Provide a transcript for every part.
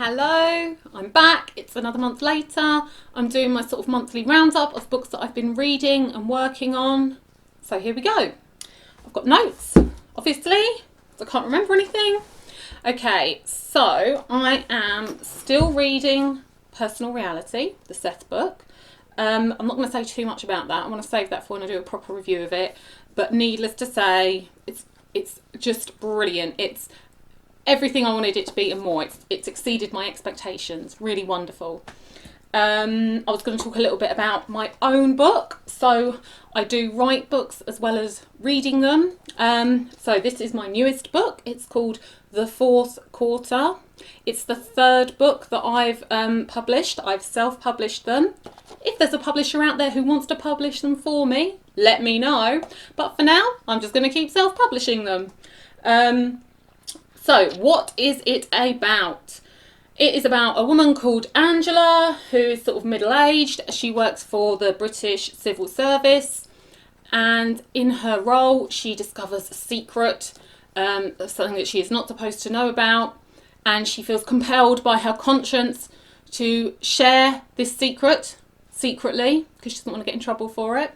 Hello, I'm back. It's another month later. I'm doing my sort of monthly roundup of books that I've been reading and working on. So here we go. I've got notes, obviously, so I can't remember anything. Okay, so I am still reading Personal Reality, the Seth book. I'm not going to say too much about that. I want to save that for when I do a proper review of it. But needless to say, it's just brilliant. It's everything I wanted it to be and more. It's exceeded my expectations. Really wonderful. I was going to talk a little bit about my own book. So I do write books as well as reading them. So this is my newest book. It's called The Fourth Quarter. It's the third book that I've published. I've self-published them. If there's a publisher out there who wants to publish them for me, let me know. But for now, I'm just going to keep self-publishing them. So what is it about? It is about a woman called Angela who is sort of middle-aged. She works for the British Civil Service, and in her role she discovers a secret, something that she is not supposed to know about, and she feels compelled by her conscience to share this secret secretly because she doesn't want to get in trouble for it.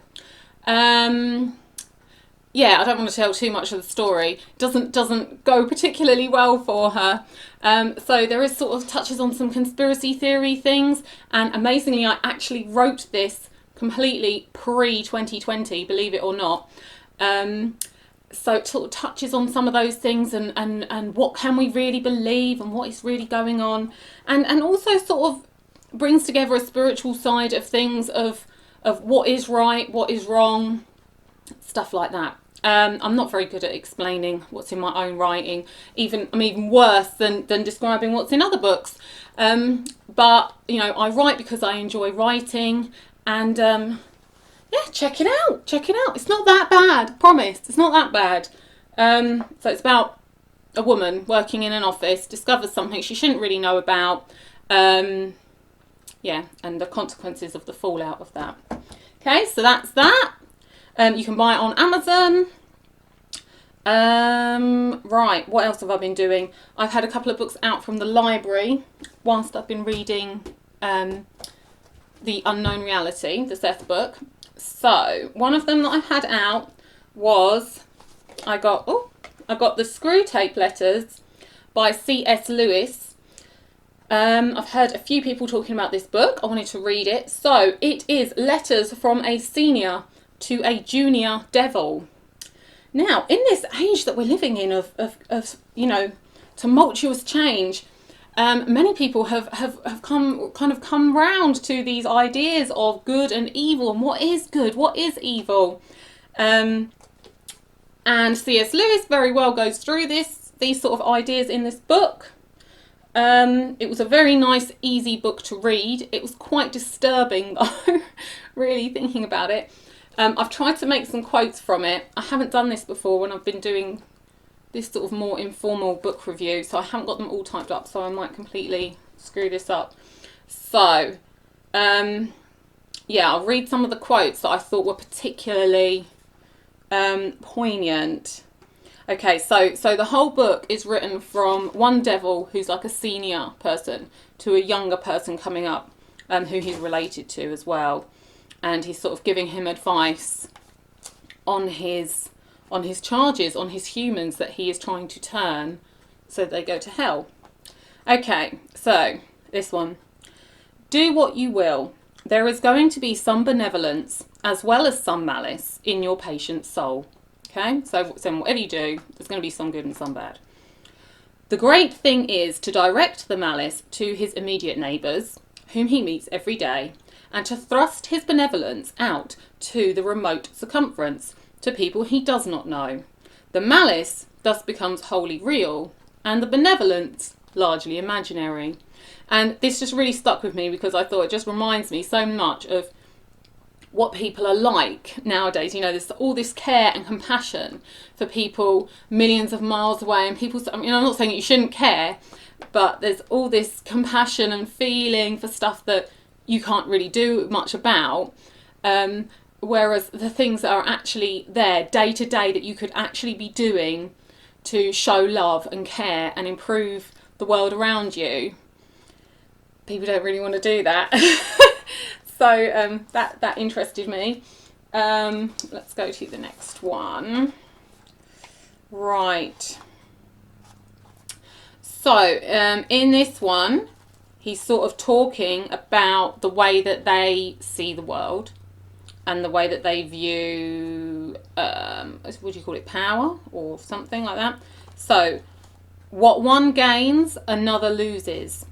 Yeah, I don't want to tell too much of the story. It doesn't go particularly well for her. So there is sort of touches on some conspiracy theory things, and amazingly I actually wrote this completely pre-2020, believe it or not. So it sort of touches on some of those things and what can we really believe and what is really going on, and also sort of brings together a spiritual side of things of what is right, what is wrong, stuff like that. I'm not very good at explaining what's in my own writing. I'm even worse than describing what's in other books. But, you know, I write because I enjoy writing. And, yeah, check it out. Check it out. It's not that bad. Promise. It's not that bad. So it's about a woman working in an office, discovers something she shouldn't really know about. Yeah, and the consequences of the fallout of that. Okay, so that's that. You can buy it on Amazon. Right, what else have I been doing? I've had a couple of books out from the library whilst I've been reading The Unknown Reality, the Seth book. So, one of them that I had out was, I got the Screwtape letters by C.S. Lewis. I've heard a few people talking about this book. I wanted to read it. So, it is letters from a senior to a junior devil. Now, in this age that we're living in of you know, tumultuous change, many people have come round to these ideas of good and evil and what is good, what is evil. And C.S. Lewis very well goes through these sort of ideas in this book. It was a very nice, easy book to read. It was quite disturbing though, really thinking about it. I've tried to make some quotes from it. I haven't done this before when I've been doing this sort of more informal book review, so I haven't got them all typed up, so I might completely screw this up. So, yeah, I'll read some of the quotes that I thought were particularly poignant. Okay, so the whole book is written from one devil who's like a senior person to a younger person coming up, who he's related to as well. And he's sort of giving him advice on his charges, on his humans that he is trying to turn so they go to hell. Okay, so this one. Do what you will. There is going to be some benevolence as well as some malice in your patient's soul. Okay, so whatever you do, there's going to be some good and some bad. The great thing is to direct the malice to his immediate neighbours, whom he meets every day, and to thrust his benevolence out to the remote circumference, to people he does not know. The malice thus becomes wholly real, and the benevolence largely imaginary. And this just really stuck with me because I thought it just reminds me so much of what people are like nowadays. You know, there's all this care and compassion for people millions of miles away, and people, I mean, I'm not saying that you shouldn't care, but there's all this compassion and feeling for stuff that you can't really do much about, whereas the things that are actually there day to day that you could actually be doing to show love and care and improve the world around you, people don't really want to do that. So that interested me. Let's go to the next one. Right. So in this one, he's sort of talking about the way that they see the world and the way that they view, what do you call it, power or something like that. So, what one gains, another loses.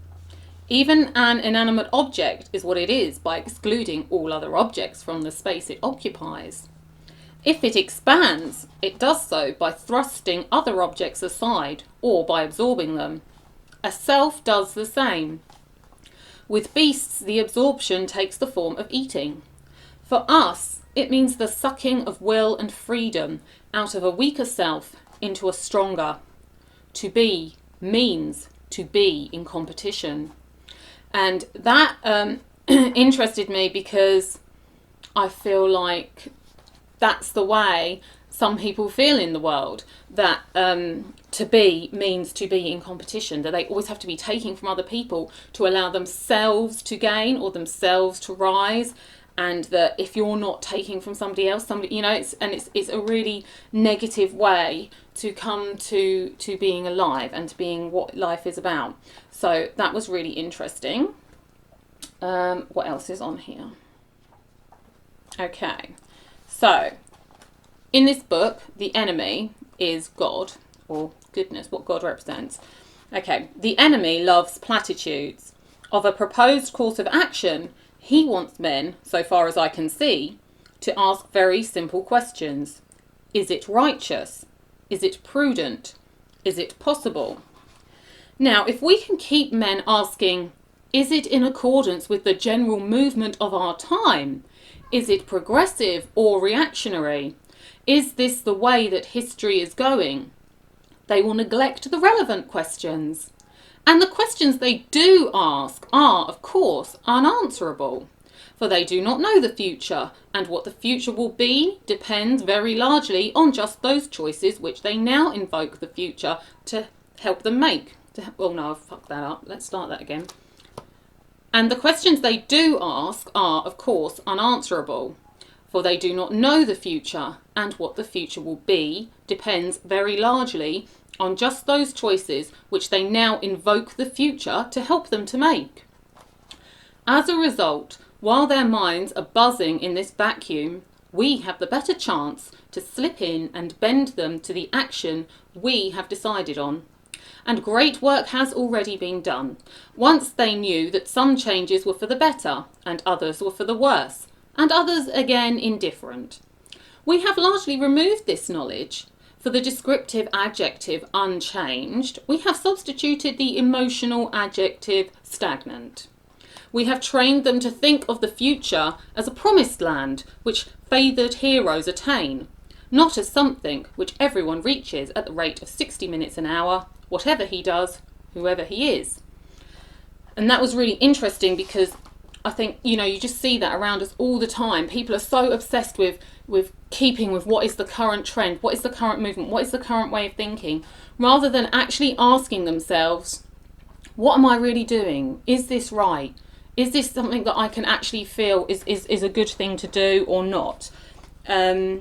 Even an inanimate object is what it is by excluding all other objects from the space it occupies. If it expands, it does so by thrusting other objects aside or by absorbing them. A self does the same. With beasts, the absorption takes the form of eating. For us, it means the sucking of will and freedom out of a weaker self into a stronger. To be means to be in competition. And that interested me because I feel like that's the way some people feel in the world, that to be means to be in competition, that they always have to be taking from other people to allow themselves to gain or themselves to rise, and that if you're not taking from somebody else, somebody, you know, it's a really negative way to come to being alive and to being what life is about. So that was really interesting. What else is on here? Okay, so in this book, the enemy is God, or goodness, what God represents. Okay, the enemy loves platitudes. Of a proposed course of action, he wants men, so far as I can see, to ask very simple questions. Is it righteous? Is it prudent? Is it possible? Now, if we can keep men asking, is it in accordance with the general movement of our time? Is it progressive or reactionary? Is this the way that history is going? They will neglect the relevant questions. And the questions they do ask are, of course, unanswerable. For they do not know the future, and what the future will be depends very largely on just those choices which they now invoke the future to help them make. Well, no, I've fucked that up. Let's start that again. And the questions they do ask are, of course, unanswerable. For they do not know the future, and what the future will be depends very largely on just those choices which they now invoke the future to help them to make. As a result, while their minds are buzzing in this vacuum, we have the better chance to slip in and bend them to the action we have decided on. And great work has already been done. Once they knew that some changes were for the better, and others were for the worse, and others again indifferent. We have largely removed this knowledge. For the descriptive adjective unchanged, we have substituted the emotional adjective stagnant. We have trained them to think of the future as a promised land which favoured heroes attain, not as something which everyone reaches at the rate of 60 minutes an hour, whatever he does, whoever he is. And that was really interesting because I think, you know, you just see that around us all the time. People are so obsessed with keeping with what is the current trend, what is the current movement, what is the current way of thinking, rather than actually asking themselves, what am I really doing? Is this right? Is this something that I can actually feel is a good thing to do or not? Yeah,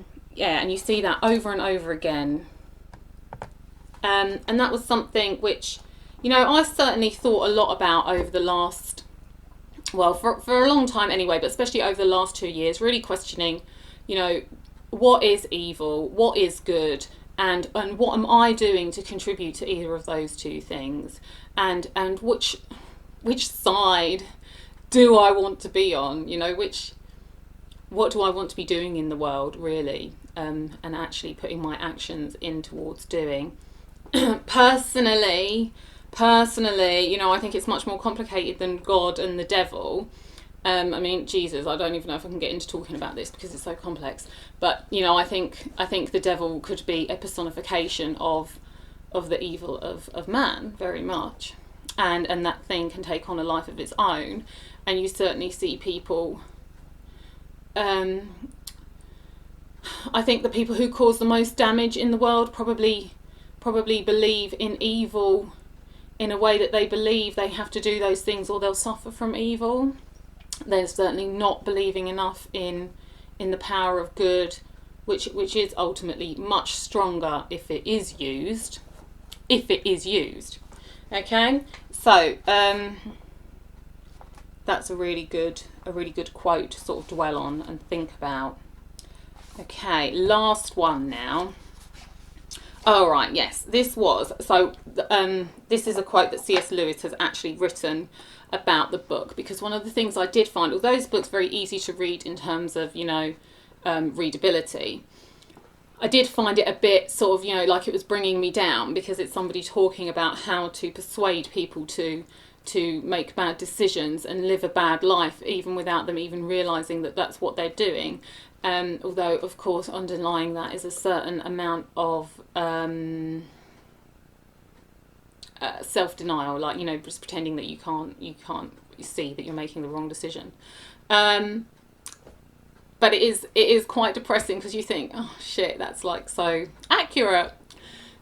and you see that over and over again. And that was something which, you know, I certainly thought a lot about over the last, well, for a long time anyway, but especially over the last 2 years, really questioning, you know, what is evil, what is good, and what am I doing to contribute to either of those two things, and which side do I want to be on, you know, what do I want to be doing in the world, really, and actually putting my actions in towards doing. Personally, you know, I think it's much more complicated than God and the devil. I mean, Jesus, I don't even know if I can get into talking about this because it's so complex. But, you know, I think the devil could be a personification of the evil of man, very much. And that thing can take on a life of its own. And you certainly see people, I think the people who cause the most damage in the world probably believe in evil in a way that they believe they have to do those things or they'll suffer from evil. They're certainly not believing enough in the power of good, which is ultimately much stronger if it is used. Okay, so that's a really good quote to sort of dwell on and think about. Okay, last one now. Oh, right, yes, this is a quote that C.S. Lewis has actually written about the book, because one of the things I did find, although this book's very easy to read in terms of, readability, I did find it a bit sort of, like it was bringing me down, because it's somebody talking about how to persuade people to make bad decisions and live a bad life, even without them even realising that that's what they're doing. Although, of course, underlying that is a certain amount of self-denial, like, just pretending that you can't see that you're making the wrong decision. But it is quite depressing, because you think, oh shit, that's like so accurate.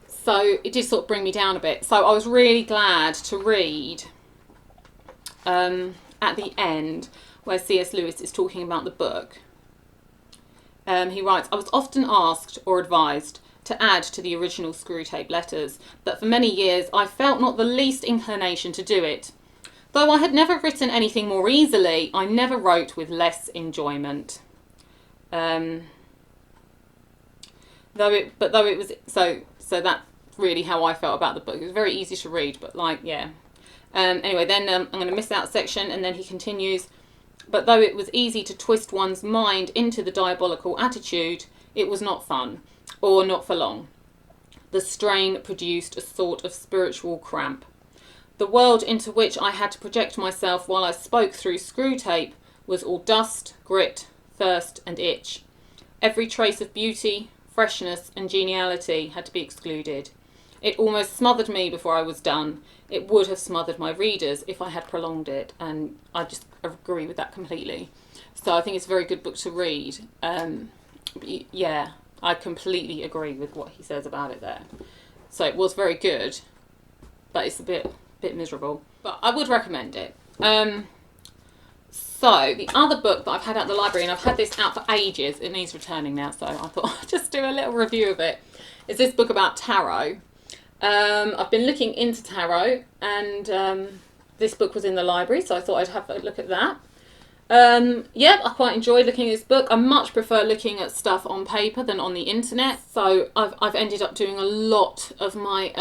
So it did sort of bring me down a bit. So I was really glad to read at the end where C.S. Lewis is talking about the book. He writes, I was often asked or advised to add to the original Screwtape letters, but for many years I felt not the least inclination to do it. Though I had never written anything more easily, I never wrote with less enjoyment. Though it was so that's really how I felt about the book. It was very easy to read, but anyway, then I'm going to miss out a section, and then he continues. But though it was easy to twist one's mind into the diabolical attitude, it was not fun, or not for long. The strain produced a sort of spiritual cramp. The world into which I had to project myself while I spoke through Screwtape was all dust, grit, thirst and itch. Every trace of beauty, freshness and geniality had to be excluded. It almost smothered me before I was done. It would have smothered my readers if I had prolonged it, and I just agree with that completely. So I think it's a very good book to read. Yeah, I completely agree with what he says about it there. So it was very good, but it's a bit miserable. But I would recommend it. So the other book that I've had at the library, and I've had this out for ages, it needs returning now, so I thought I'd just do a little review of it, is this book about tarot. I've been looking into tarot, and this book was in the library, so I thought I'd have a look at that. Yeah, I quite enjoyed looking at this book. I much prefer looking at stuff on paper than on the internet. So I've ended up doing a lot of my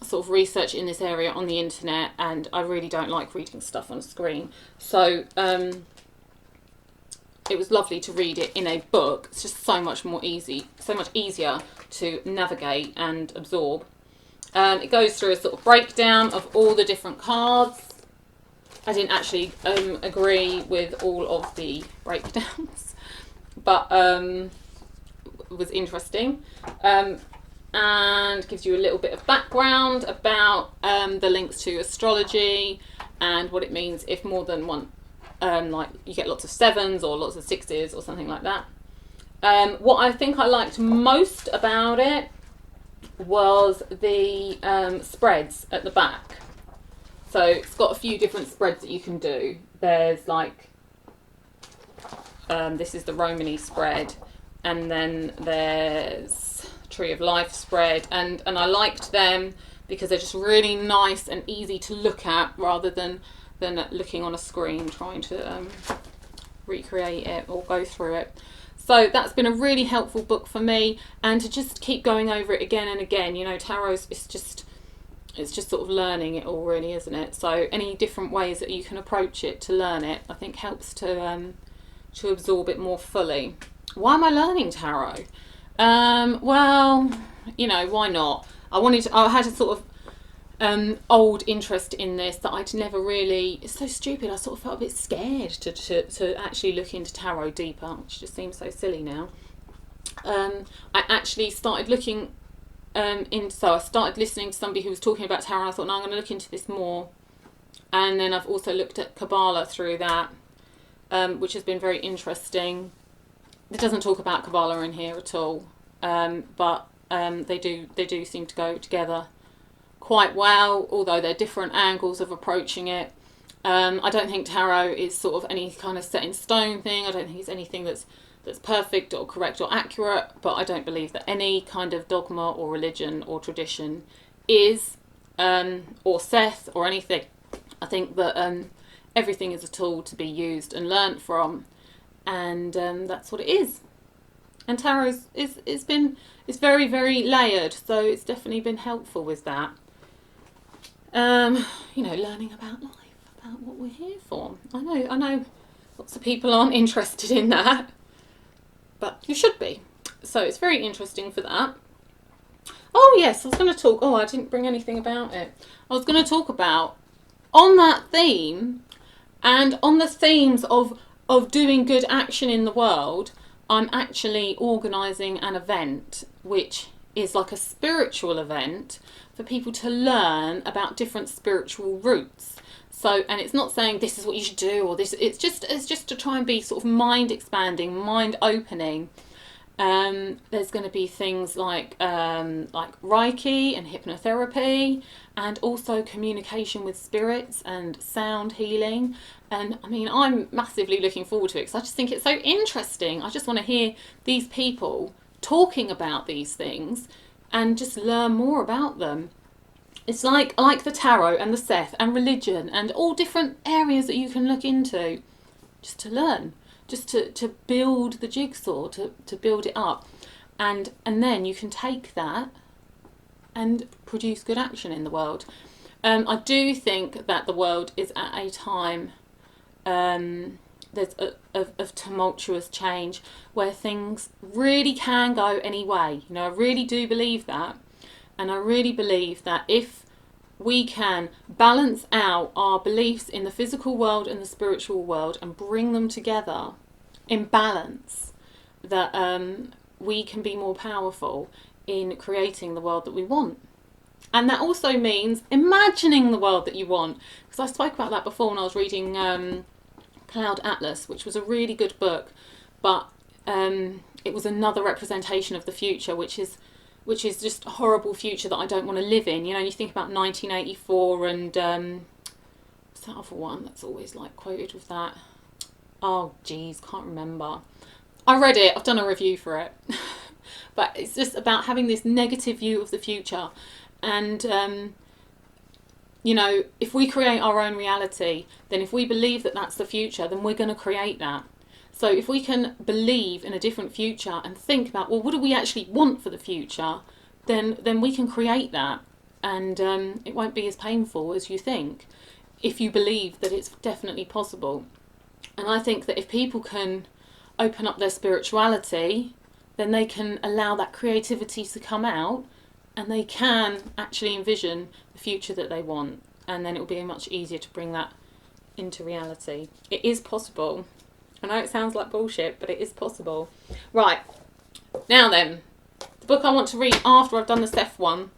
sort of research in this area on the internet, and I really don't like reading stuff on a screen. So it was lovely to read it in a book. It's just so much easier to navigate and absorb. It goes through a sort of breakdown of all the different cards. I didn't actually agree with all of the breakdowns, but it was interesting, and gives you a little bit of background about the links to astrology and what it means if more than one, like you get lots of sevens or lots of sixes or something like that. What I think I liked most about it was the spreads at the back. So it's got a few different spreads that you can do. There's like, this is the Romany spread, and then there's Tree of Life spread, and I liked them because they're just really nice and easy to look at, rather than looking on a screen trying to recreate it or go through it. So that's been a really helpful book for me, and to just keep going over it again and again. You know, tarot is just, it's just sort of learning it all, really, isn't it? So any different ways that you can approach it to learn it, I think helps to absorb it more fully. Why am I learning tarot? Well, you know, why not? I had a sort of old interest in this that I'd never really, it's so stupid, I sort of felt a bit scared to actually look into tarot deeper, which just seems so silly now. I actually started looking so I started listening to somebody who was talking about tarot, and I thought, no, I'm going to look into this more. And then I've also looked at Kabbalah through that, which has been very interesting. It doesn't talk about Kabbalah in here at all, but they do seem to go together quite well, although they're different angles of approaching it. I don't think tarot is sort of any kind of set in stone thing. I don't think it's anything that's perfect or correct or accurate, but I don't believe that any kind of dogma or religion or tradition is, or Seth or anything. I think that everything is a tool to be used and learnt from, and that's what it is. And tarot it's very, very layered, so it's definitely been helpful with that. You know, learning about life, about what we're here for. I know lots of people aren't interested in that, but you should be. So it's very interesting for that. Oh yes, I was going to talk, I didn't bring anything about it. I was going to talk about, on that theme, and on the themes of doing good action in the world, I'm actually organising an event which is like a spiritual event for people to learn about different spiritual routes. So, and it's not saying this is what you should do, or this, it's just to try and be sort of mind expanding, mind opening. There's going to be things like Reiki and hypnotherapy, and also communication with spirits and sound healing. And I mean, I'm massively looking forward to it because I just think it's so interesting. I just want to hear these people talking about these things and just learn more about them. It's like the tarot and the Seth and religion and all different areas that you can look into just to learn, just to build the jigsaw, to build it up. And then you can take that and produce good action in the world. I do think that the world is at a time of tumultuous change where things really can go any way. You know, I really do believe that. And I really believe that if we can balance out our beliefs in the physical world and the spiritual world and bring them together in balance, that we can be more powerful in creating the world that we want. And that also means imagining the world that you want. Because I spoke about that before when I was reading Cloud Atlas, which was a really good book, but it was another representation of the future, which is just a horrible future that I don't want to live in. You know, you think about 1984 and what's that other one that's always like quoted with that? Oh geez, can't remember. I read it, I've done a review for it. But it's just about having this negative view of the future. And you know, if we create our own reality, then if we believe that that's the future, then we're going to create that. So if we can believe in a different future and think about, well, what do we actually want for the future, then we can create that. And it won't be as painful as you think if you believe that it's definitely possible. And I think that if people can open up their spirituality, then they can allow that creativity to come out, and they can actually envision the future that they want. And then it will be much easier to bring that into reality. It is possible. I know it sounds like bullshit, but it is possible. Right, now then, the book I want to read after I've done the Seth one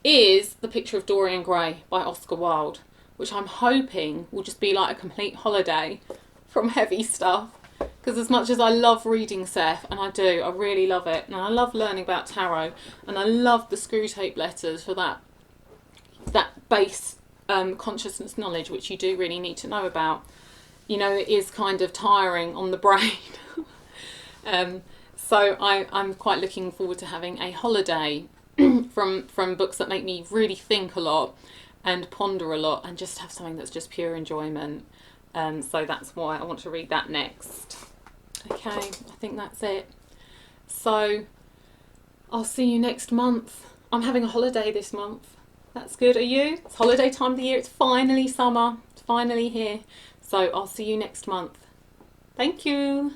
is The Picture of Dorian Gray by Oscar Wilde, which I'm hoping will just be like a complete holiday from heavy stuff. Because as much as I love reading Seth, and I do, I really love it, and I love learning about tarot, and I love the Screwtape letters for that base consciousness knowledge, which you do really need to know about. You know, it is kind of tiring on the brain. So I'm quite looking forward to having a holiday from books that make me really think a lot and ponder a lot and just have something that's just pure enjoyment. So that's why I want to read that next. Okay, I think that's it. So I'll see you next month. I'm having a holiday this month. That's good. Are you? It's holiday time of the year. It's finally summer. It's finally here. So I'll see you next month. Thank you.